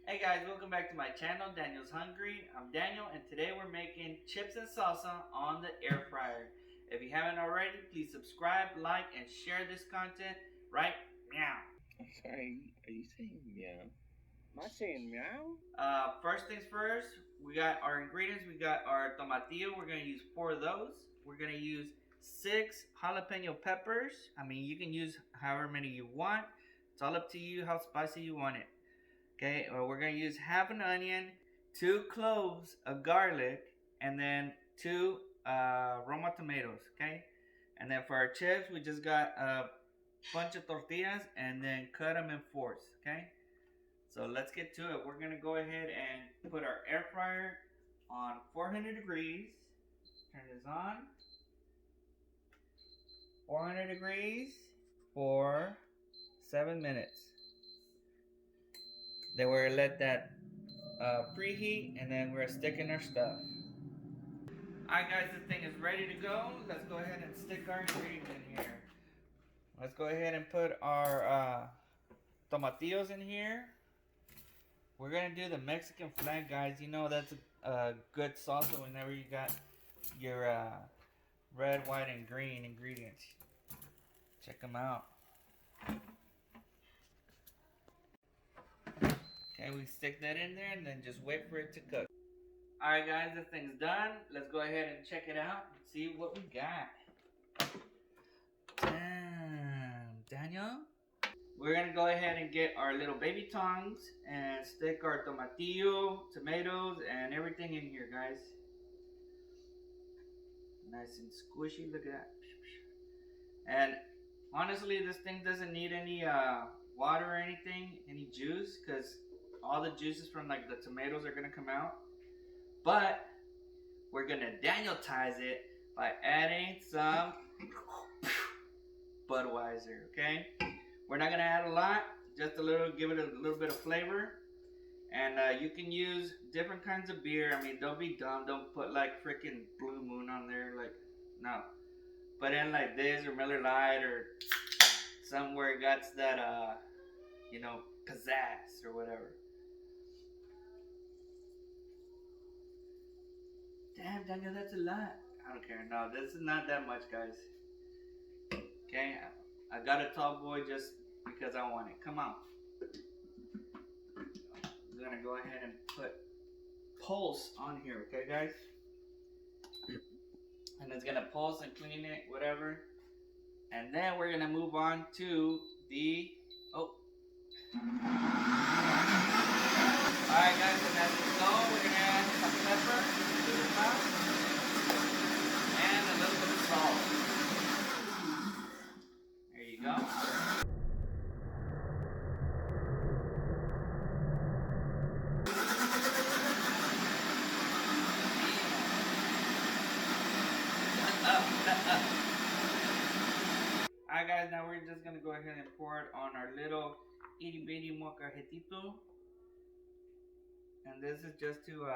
Hey guys, welcome back to my channel, Daniel's Hungry. I'm Daniel and today we're making chips and salsa on the air fryer. If you haven't already, please subscribe, like, and share this content right now. I'm sorry, are you saying meow? Am I saying meow? First things first, we got our ingredients. We got our tomatillo. We're going to use 4 of those. We're going to use 6 jalapeno peppers. I mean, you can use however many you want. It's all up to you how spicy you want it. Okay, or we're gonna use half an onion, 2 cloves of garlic, and then 2 Roma tomatoes. Okay, and then for our chips, we just got a bunch of tortillas and then cut them in fourths. Okay, so let's get to it. We're gonna go ahead and put our air fryer on 400 degrees. Turn this on. 400 degrees for 7 minutes. Then we're gonna let that preheat, and then we're sticking our stuff. Alright guys, this thing is ready to go. Let's go ahead and stick our ingredients in here. Let's go ahead and put our tomatillos in here. We're gonna do the Mexican flag, guys. You know that's a good salsa whenever you got your red, white, and green ingredients. Check them out. Okay, we stick that in there and then just wait for it to cook. Alright guys, this thing's done. Let's go ahead and check it out and see what we got. Damn, Daniel. We're gonna go ahead and get our little baby tongs and stick our tomatillo, tomatoes, and everything in here, guys. Nice and squishy, look at that. And honestly, this thing doesn't need any water or anything, any juice, because all the juices from like the tomatoes are gonna come out. But we're gonna Daniel-tize it by adding some Budweiser, okay? We're not gonna add a lot, just a little, give it a little bit of flavor. And you can use different kinds of beer. I mean, don't be dumb. Don't put like freaking Blue Moon on there. Like, no. Put in like this or Miller Lite or somewhere it got that, you know, pizzazz or whatever. Damn, Daniel, that's a lot. I don't care. No, this is not that much, guys. Okay, I got a tall boy just because I want it. Come on. I'm gonna go ahead and put pulse on here, okay, guys? And it's gonna pulse and clean it, whatever. And then we're gonna move on to the Alright guys, and as we go, we're gonna add some pepper to the top and a little bit of salt. There you go. Alright guys, now we're just gonna go ahead and pour it on our little itty bitty molcajetito. And this is just to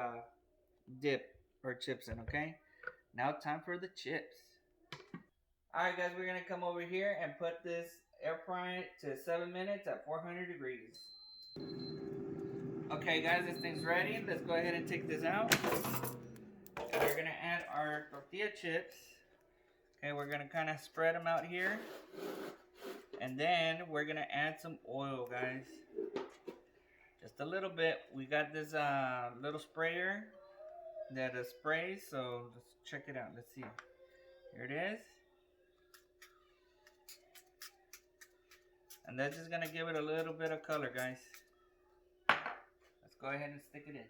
dip our chips in, okay? Now time for the chips. Alright guys, we're gonna come over here and put this air fry to 7 minutes at 400 degrees. Okay guys, this thing's ready. Let's go ahead and take this out. And we're gonna add our tortilla chips. Okay, we're gonna kind of spread them out here. And then we're gonna add some oil, guys. Just a little bit. We got this little sprayer that sprays, so let's check it out. Let's see. Here it is. And that's just gonna give it a little bit of color, guys. Let's go ahead and stick it in.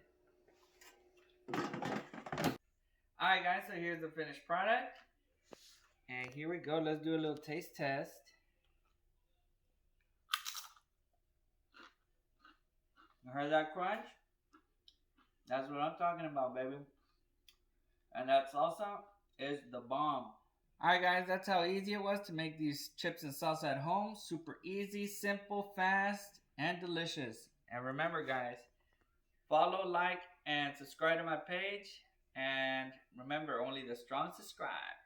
Alright guys, so here's the finished product. And here we go. Let's do a little taste test. You heard that crunch? That's what I'm talking about, baby. And that salsa is the bomb. Alright guys, that's how easy it was to make these chips and salsa at home. Super easy, simple, fast, and delicious. And remember guys, follow, like, and subscribe to my page. And remember, only the strong subscribe.